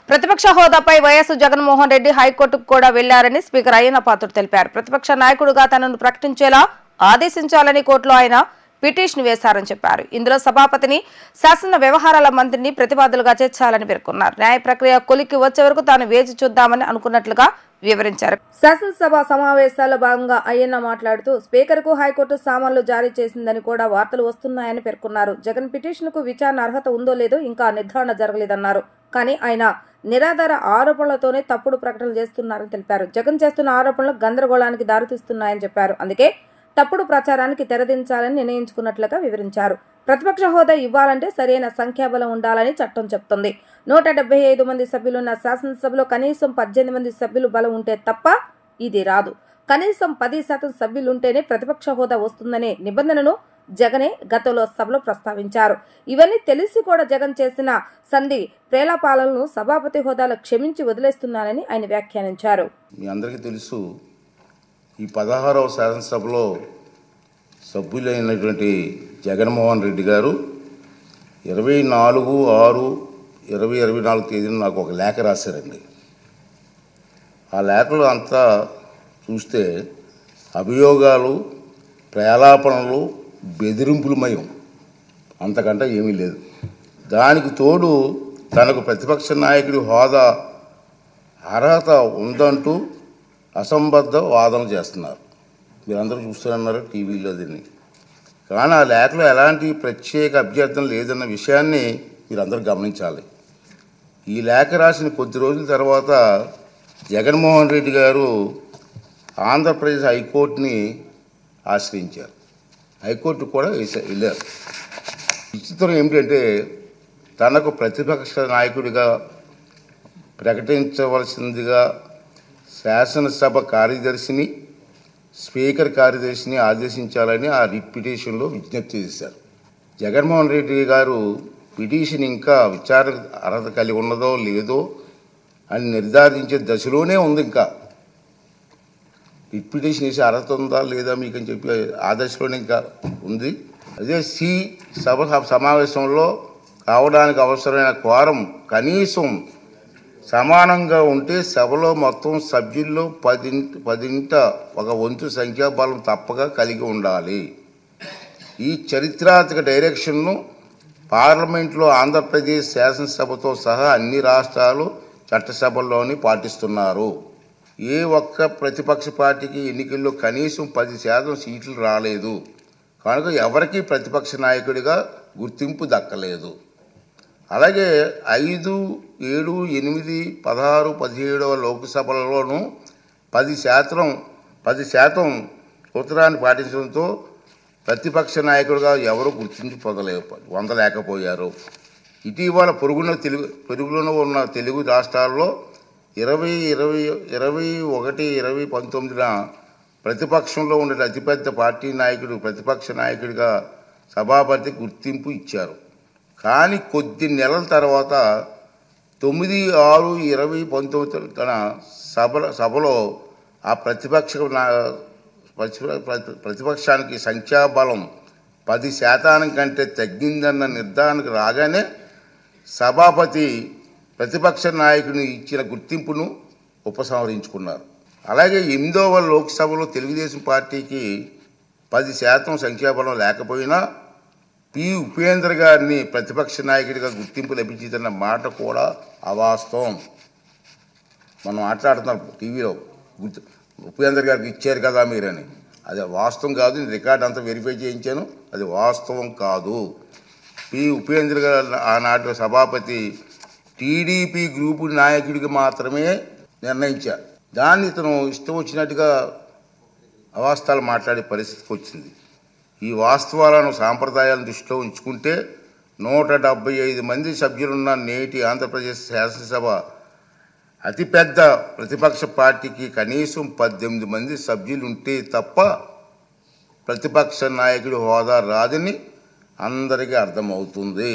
ప్రతిపక్ష హోదాపై వైఎస్ జగన్మోహన్ రెడ్డి హైకోర్టుకు కూడా వెళ్లారని స్పీకర్ అయ్యన్న పాత్రుడు తెలిపారు. ప్రతిపక్ష నాయకుడిగా తనను ప్రకటించేలా ఆదేశించాలని కోర్టులో ఆయన పిటిషన్ వేశారని చెప్పారు. ఇందులో సభాపతిని, శాసన వ్యవహారాల మంత్రిని ప్రతివాదులుగా చేర్చాలని పేర్కొన్నారు. న్యాయ ప్రక్రియ కొలిక్కి వచ్చే వరకు తాను వేచి చూద్దామని అనుకున్నట్లుగా వివరించారు. శాసనసభ సమావేశాల్లో భాగంగా అయ్యన్న మాట్లాడుతూ స్పీకర్ కు హైకోర్టు సామాన్లు జారీ చేసిందని కూడా వార్తలు వస్తున్నాయని పేర్కొన్నారు. జగన్ పిటిషన్ కు విచారణ అర్హత ఉందో లేదో ఇంకా నిర్ధారణ జరగలేదన్నారు. కానీ ఆయన నిరాధార ఆరోపణలతోనే తప్పుడు ప్రకటనలు చేస్తున్నారని తెలిపారు. జగన్ చేస్తున్న ఆరోపణలు గందరగోళానికి దారితీస్తున్నాయని చెప్పారు. అందుకే తప్పుడు ప్రచారానికి తెరదించాలని నిర్ణయించుకున్నట్లుగా వివరించారు. ప్రతిపక్ష హోదా ఇవ్వాలంటే సరైన సంఖ్యాబలం ఉండాలని చట్టం చెప్తుంది. 175 మంది సభ్యులున్న శాసనసభలో కనీసం 18 మంది సభ్యులు బలం ఉంటే తప్ప ఇది రాదు. కనీసం 10% సభ్యులుంటేనే ప్రతిపక్ష హోదా వస్తుందనే నిబంధనను జగనే గతంలో సభలో ప్రస్తావించారు. ఇవన్నీ తెలిసి కూడా జగన్ చేసిన సంధి ప్రేలాపాలను సభాపతి హోదాలో క్షమించి వదిలేస్తున్నారని ఆయన వ్యాఖ్యానించారు. మీ అందరికీ తెలుసు, ఈ 16వ శాసనసభలో సభ్యులైనటువంటి జగన్మోహన్ రెడ్డి గారు 24/6/2024 తేదీన నాకు ఒక లేఖ రాశారండి. ఆ లేఖలో అంతా చూస్తే అభియోగాలు, ప్రేలాపనలు, బెదిరింపులమయం, అంతకంటే ఏమీ లేదు. దానికి తోడు తనకు ప్రతిపక్ష నాయకుడి హోదా అర్హత ఉందంటూ అసంబద్ధ వాదన చేస్తున్నారు. మీరందరూ చూస్తున్నారు టీవీలో దీన్ని. కానీ ఆ లేఖలో ఎలాంటి ప్రత్యేక అభ్యర్థన లేదన్న విషయాన్ని మీరందరూ గమనించాలి. ఈ లేఖ రాసిన కొద్ది రోజుల తర్వాత జగన్మోహన్ రెడ్డి గారు ఆంధ్రప్రదేశ్ హైకోర్టుని ఆశ్రయించారు. హైకోర్టు కూడా వెళ్ళారు. విచిత్రం ఏమిటంటే, తనకు ప్రతిపక్ష నాయకుడిగా ప్రకటించవలసిందిగా శాసనసభ కార్యదర్శిని, స్పీకర్ కార్యదర్శిని ఆదేశించాలని ఆ రిట్ పిటిషన్లో విజ్ఞప్తి చేశారు. జగన్మోహన్ రెడ్డి గారు పిటిషన్ ఇంకా విచారణ అర్హత కలిగి ఉన్నదో లేదో అని నిర్ధారించే దశలోనే ఉంది. ఇంకా రిట్ పిటిషన్ వేసి అర్హత ఉందా లేదా మీకు అని చెప్పి ఆ దశలోనే ఇంకా ఉంది. అదే సభ సమావేశంలో కావడానికి అవసరమైన క్వారం కనీసం సమానంగా ఉంటే సభలో మొత్తం సభ్యుల్లో 10 ఒక వంతు సంఖ్యాబలం తప్పక కలిగి ఉండాలి. ఈ చరిత్రాత్మక డైరెక్షన్ను పార్లమెంట్లో ఆంధ్రప్రదేశ్ శాసనసభతో సహా అన్ని రాష్ట్రాలు చట్టసభల్లోని పాటిస్తున్నారు. ఏ ఒక్క ప్రతిపక్ష పార్టీకి ఎన్నికల్లో కనీసం 10% సీట్లు రాలేదు. కనుక ఎవరికీ ప్రతిపక్ష నాయకుడిగా గుర్తింపు దక్కలేదు. అలాగే 5, 7, 8, 16, 17వ లోక్సభలలోనూ 10% సూత్రాన్ని పాటించడంతో ప్రతిపక్ష నాయకుడిగా ఎవరు పొందలేకపోయారు. ఇటీవల పొరుగులో ఉన్న తెలుగు రాష్ట్రాల్లో 2021-2019న ప్రతిపక్షంలో ఉండే అతిపెద్ద పార్టీ నాయకుడు ప్రతిపక్ష నాయకుడిగా సభాపతి గుర్తింపు ఇచ్చారు. కానీ కొద్ది నెలల తర్వాత 9/6/2019 తన సభలో ఆ ప్రతిపక్షానికి సంఖ్యాబలం 10% కంటే తగ్గిందన్న నిర్ధారణకు రాగానే సభాపతి ప్రతిపక్ష నాయకుని ఇచ్చిన గుర్తింపును ఉపసంహరించుకున్నారు. అలాగే 8వ లోక్సభలో తెలుగుదేశం పార్టీకి 10% సంఖ్యాబలం లేకపోయినా ఉపేంద్ర గారిని ప్రతిపక్ష నాయకుడిగా గుర్తింపు లభించిందన్న మాట కూడా అవాస్తవం. మనం మాట్లాడుతున్నాం టీవీలో, ఉపేంద్ర గారికి ఇచ్చారు కదా మీరని. అది వాస్తవం కాదు. నేను రికార్డ్ అంతా వెరిఫై చేయించాను. అది వాస్తవం కాదు. ఉపేంద్ర గారు ఆనాటి సభాపతి టీడీపీ గ్రూపు నాయకుడికి మాత్రమే నిర్ణయించారు. దాన్ని ఇతను ఇష్టం వచ్చినట్టుగా అవాస్తవాలు మాట్లాడే పరిస్థితికి వచ్చింది. ఈ వాస్తవాలను, సాంప్రదాయాలను దృష్టిలో ఉంచుకుంటే 175 మంది సభ్యులున్న నేటి ఆంధ్రప్రదేశ్ శాసనసభ అతిపెద్ద ప్రతిపక్ష పార్టీకి కనీసం 18 మంది సభ్యులుంటే తప్ప ప్రతిపక్ష నాయకుడి హోదా రాదని అందరికీ అర్థమవుతుంది.